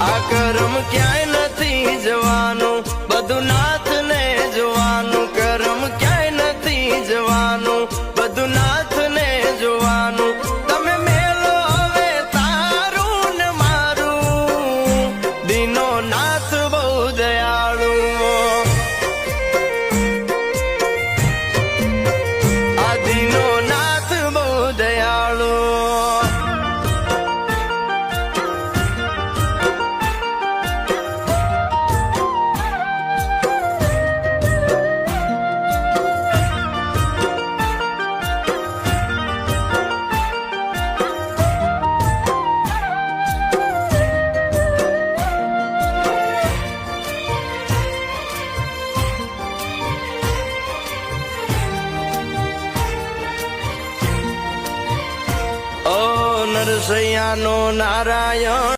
આ કરમ ક્યાંય નથી જવાનું, બધું નાથને જોવાનું. કરમ ક્યાંય નથી જવાનું, બધું નાથને જોવાનું. તમે મેલો હવે તારું ને મારું, દીનો નાથ બહુ દયાળુ. આ દીનો નાથ બહુ દયાળુ. નરસૈયાનો નારાયણ